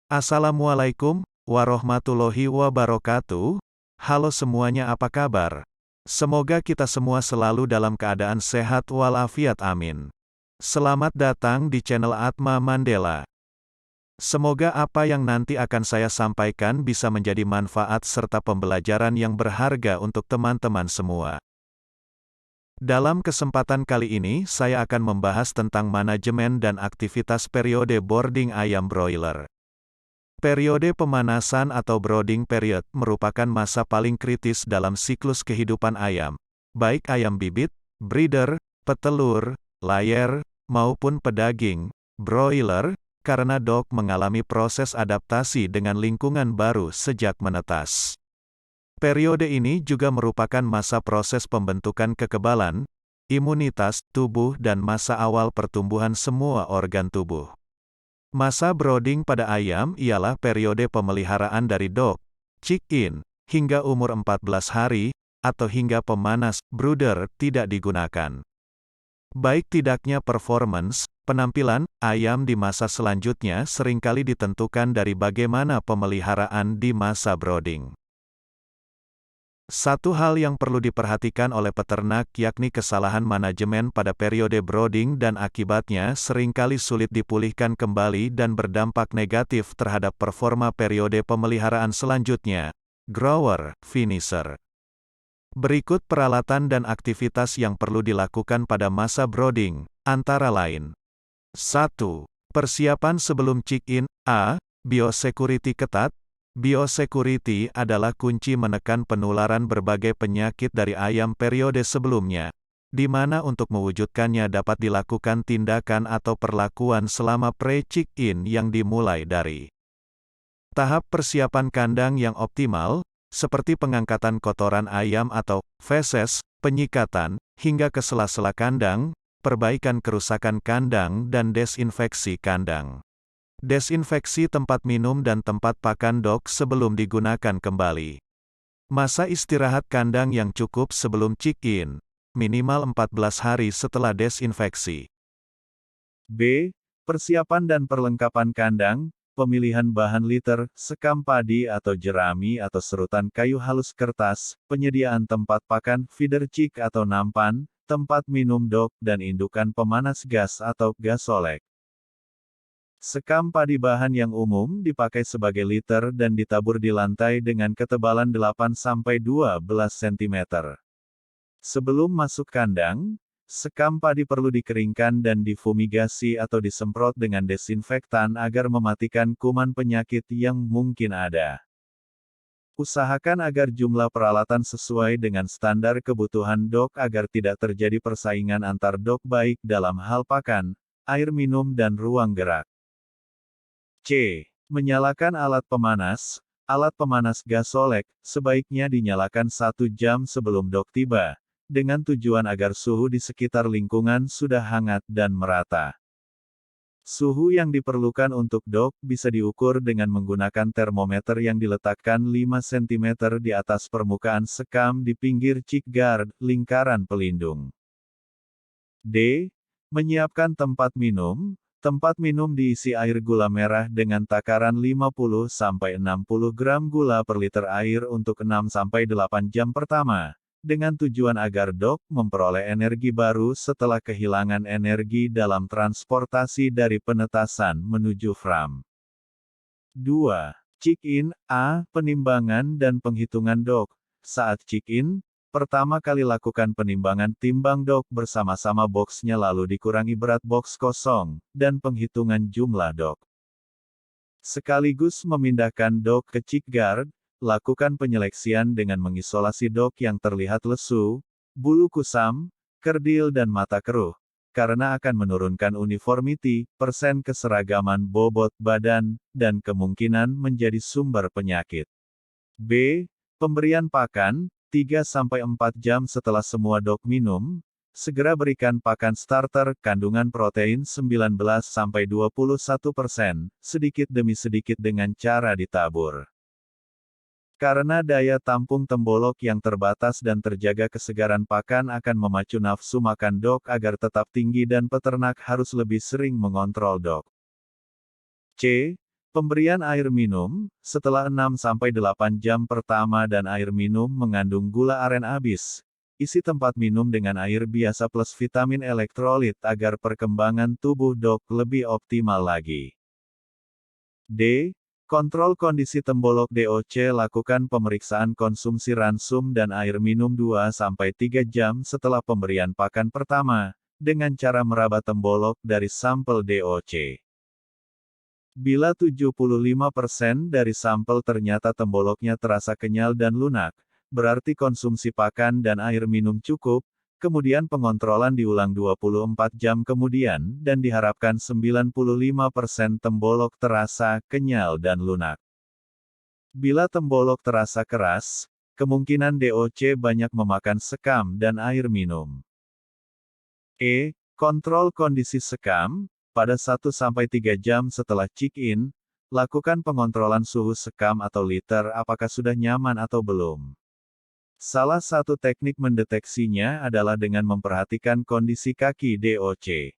Assalamualaikum warahmatullahi wabarakatuh. Halo semuanya, apa kabar? Semoga kita semua selalu dalam keadaan sehat walafiat, amin. Selamat datang di channel Atma Mandela. Semoga apa yang nanti akan saya sampaikan bisa menjadi manfaat serta pembelajaran yang berharga untuk teman-teman semua. Dalam kesempatan kali ini saya akan membahas tentang manajemen dan aktivitas periode boarding ayam broiler. Periode pemanasan atau brooding period merupakan masa paling kritis dalam siklus kehidupan ayam, baik ayam bibit, breeder, petelur, layer, maupun pedaging, broiler, karena dog mengalami proses adaptasi dengan lingkungan baru sejak menetas. Periode ini juga merupakan masa proses pembentukan kekebalan, imunitas tubuh dan masa awal pertumbuhan semua organ tubuh. Masa brooding pada ayam ialah periode pemeliharaan dari dog, chick-in, hingga umur 14 hari, atau hingga pemanas, brooder, tidak digunakan. Baik tidaknya performance, penampilan, ayam di masa selanjutnya seringkali ditentukan dari bagaimana pemeliharaan di masa brooding. Satu hal yang perlu diperhatikan oleh peternak yakni kesalahan manajemen pada periode brooding dan akibatnya seringkali sulit dipulihkan kembali dan berdampak negatif terhadap performa periode pemeliharaan selanjutnya. Grower, finisher. Berikut peralatan dan aktivitas yang perlu dilakukan pada masa brooding, antara lain. 1. Persiapan sebelum chick-in. A. Biosecurity ketat. Biosecurity adalah kunci menekan penularan berbagai penyakit dari ayam periode sebelumnya, di mana untuk mewujudkannya dapat dilakukan tindakan atau perlakuan selama pre-chick-in yang dimulai dari tahap persiapan kandang yang optimal, seperti pengangkatan kotoran ayam atau feses, penyikatan, hingga ke sela-sela kandang, perbaikan kerusakan kandang dan desinfeksi kandang. Desinfeksi tempat minum dan tempat pakan dog sebelum digunakan kembali. Masa istirahat kandang yang cukup sebelum chick-in, minimal 14 hari setelah desinfeksi. B. Persiapan dan perlengkapan kandang, pemilihan bahan litter, sekam padi atau jerami atau serutan kayu halus kertas, penyediaan tempat pakan, feeder chick atau nampan, tempat minum dog dan indukan pemanas gas atau gasolek. Sekam padi bahan yang umum dipakai sebagai liter dan ditabur di lantai dengan ketebalan 8-12 cm. Sebelum masuk kandang, sekam padi perlu dikeringkan dan difumigasi atau disemprot dengan desinfektan agar mematikan kuman penyakit yang mungkin ada. Usahakan agar jumlah peralatan sesuai dengan standar kebutuhan dog agar tidak terjadi persaingan antar dog baik dalam hal pakan, air minum dan ruang gerak. C. Menyalakan alat pemanas. Alat pemanas gasolek, sebaiknya dinyalakan 1 jam sebelum dog tiba, dengan tujuan agar suhu di sekitar lingkungan sudah hangat dan merata. Suhu yang diperlukan untuk dog bisa diukur dengan menggunakan termometer yang diletakkan 5 cm di atas permukaan sekam di pinggir chick guard, lingkaran pelindung. D. Menyiapkan tempat minum. Tempat minum diisi air gula merah dengan takaran 50-60 gram gula per liter air untuk 6-8 jam pertama, dengan tujuan agar dog memperoleh energi baru setelah kehilangan energi dalam transportasi dari penetasan menuju farm. 2. Chick-in. A. Penimbangan dan penghitungan dog. Saat chick-in, pertama kali lakukan penimbangan timbang dog bersama-sama boxnya lalu dikurangi berat box kosong, dan penghitungan jumlah dog. Sekaligus memindahkan dog ke chick guard, lakukan penyeleksian dengan mengisolasi dog yang terlihat lesu, bulu kusam, kerdil dan mata keruh, karena akan menurunkan uniformity, persen keseragaman bobot badan, dan kemungkinan menjadi sumber penyakit. B. Pemberian pakan. 3-4 jam setelah semua dog minum, segera berikan pakan starter, kandungan protein 19-21%, sedikit demi sedikit dengan cara ditabur. Karena daya tampung tembolok yang terbatas dan terjaga kesegaran pakan akan memacu nafsu makan dog agar tetap tinggi dan peternak harus lebih sering mengontrol dog. C. Pemberian air minum, setelah 6-8 jam pertama dan air minum mengandung gula aren abis. Isi tempat minum dengan air biasa plus vitamin elektrolit agar perkembangan tubuh dok lebih optimal lagi. D. Kontrol kondisi tembolok DOC. Lakukan pemeriksaan konsumsi ransum dan air minum 2-3 jam setelah pemberian pakan pertama, dengan cara meraba tembolok dari sampel DOC. Bila 75% dari sampel ternyata temboloknya terasa kenyal dan lunak, berarti konsumsi pakan dan air minum cukup, kemudian pengontrolan diulang 24 jam kemudian, dan diharapkan 95% tembolok terasa kenyal dan lunak. Bila tembolok terasa keras, kemungkinan DOC banyak memakan sekam dan air minum. E. Kontrol kondisi sekam. Pada 1-3 jam setelah check-in, lakukan pengontrolan suhu sekam atau liter apakah sudah nyaman atau belum. Salah satu teknik mendeteksinya adalah dengan memperhatikan kondisi kaki DOC.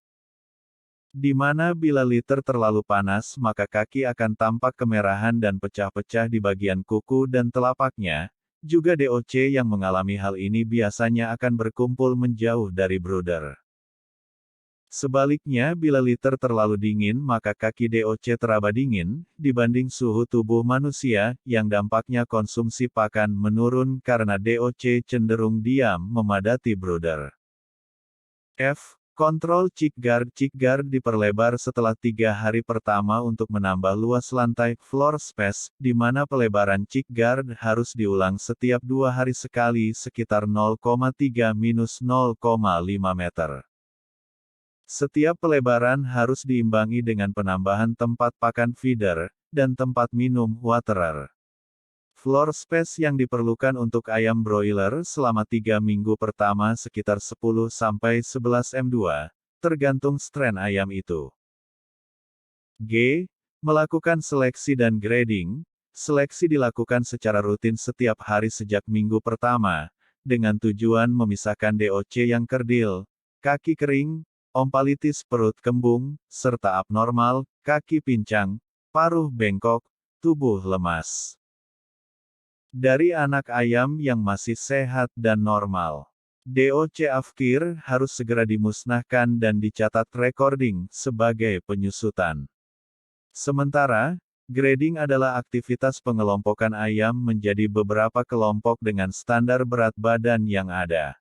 Di mana bila liter terlalu panas maka kaki akan tampak kemerahan dan pecah-pecah di bagian kuku dan telapaknya, juga DOC yang mengalami hal ini biasanya akan berkumpul menjauh dari brooder. Sebaliknya bila liter terlalu dingin maka kaki DOC teraba dingin, dibanding suhu tubuh manusia, yang dampaknya konsumsi pakan menurun karena DOC cenderung diam memadati brooder. F. Kontrol chick guard. Chick guard diperlebar setelah 3 hari pertama untuk menambah luas lantai, floor space, di mana pelebaran chick guard harus diulang setiap 2 hari sekali sekitar 0,3-0,5 meter. Setiap pelebaran harus diimbangi dengan penambahan tempat pakan feeder, dan tempat minum waterer. Floor space yang diperlukan untuk ayam broiler selama 3 minggu pertama sekitar 10-11 m2, tergantung strain ayam itu. G. Melakukan seleksi dan grading. Seleksi dilakukan secara rutin setiap hari sejak minggu pertama, dengan tujuan memisahkan DOC yang kerdil, kaki kering, ompalitis perut kembung, serta abnormal, kaki pincang, paruh bengkok, tubuh lemas. Dari anak ayam yang masih sehat dan normal. DOC afkir harus segera dimusnahkan dan dicatat recording sebagai penyusutan. Sementara, grading adalah aktivitas pengelompokan ayam menjadi beberapa kelompok dengan standar berat badan yang ada.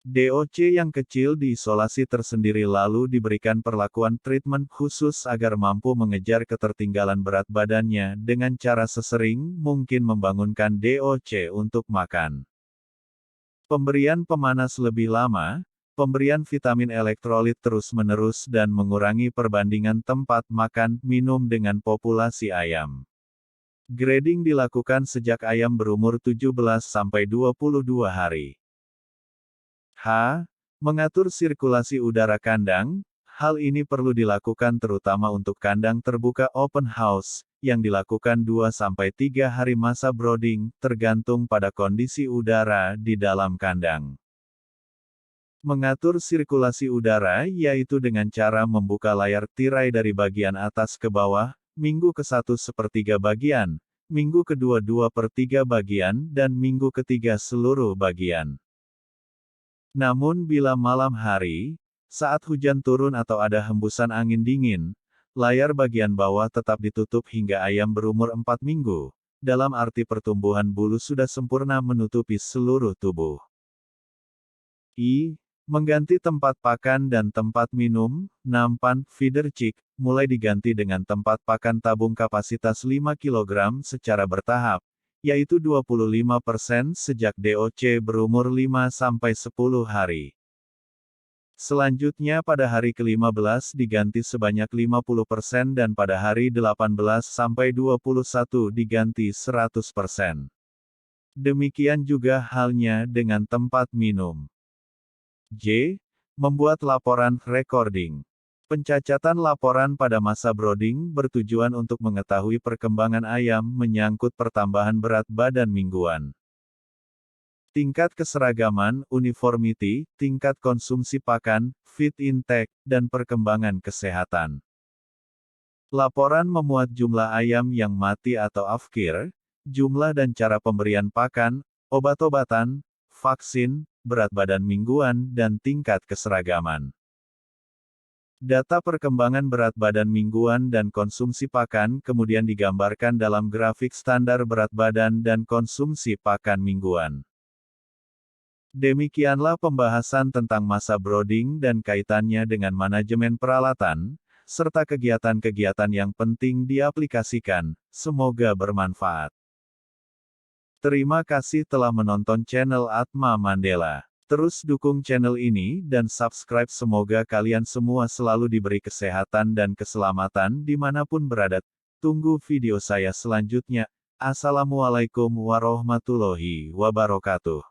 DOC yang kecil diisolasi tersendiri lalu diberikan perlakuan treatment khusus agar mampu mengejar ketertinggalan berat badannya dengan cara sesering mungkin membangunkan DOC untuk makan. Pemberian pemanas lebih lama, pemberian vitamin elektrolit terus-menerus dan mengurangi perbandingan tempat makan, minum dengan populasi ayam. Grading dilakukan sejak ayam berumur 17-22 hari. H. Mengatur sirkulasi udara kandang. Hal ini perlu dilakukan terutama untuk kandang terbuka open house, yang dilakukan 2-3 hari masa brooding, tergantung pada kondisi udara di dalam kandang. Mengatur sirkulasi udara yaitu dengan cara membuka layar tirai dari bagian atas ke bawah, minggu ke-1 1/3 bagian, minggu ke-2 2/3 bagian dan minggu ke-3 seluruh bagian. Namun bila malam hari, saat hujan turun atau ada hembusan angin dingin, layar bagian bawah tetap ditutup hingga ayam berumur 4 minggu, dalam arti pertumbuhan bulu sudah sempurna menutupi seluruh tubuh. I. Mengganti tempat pakan dan tempat minum, nampan, feeder chick, mulai diganti dengan tempat pakan tabung kapasitas 5 kg secara bertahap, yaitu 25% sejak DOC berumur 5-10 hari. Selanjutnya pada hari ke-15 diganti sebanyak 50% dan pada hari 18-21 diganti 100%. Demikian juga halnya dengan tempat minum. J. Membuat laporan recording. Pencacatan laporan pada masa brooding bertujuan untuk mengetahui perkembangan ayam menyangkut pertambahan berat badan mingguan. Tingkat keseragaman, uniformity, tingkat konsumsi pakan, feed intake, dan perkembangan kesehatan. Laporan memuat jumlah ayam yang mati atau afkir, jumlah dan cara pemberian pakan, obat-obatan, vaksin, berat badan mingguan, dan tingkat keseragaman. Data perkembangan berat badan mingguan dan konsumsi pakan kemudian digambarkan dalam grafik standar berat badan dan konsumsi pakan mingguan. Demikianlah pembahasan tentang masa brooding dan kaitannya dengan manajemen peralatan, serta kegiatan-kegiatan yang penting diaplikasikan. Semoga bermanfaat. Terima kasih telah menonton channel Atma Mandela. Terus dukung channel ini dan subscribe. Semoga kalian semua selalu diberi kesehatan dan keselamatan dimanapun berada. Tunggu video saya selanjutnya. Assalamualaikum warahmatullahi wabarakatuh.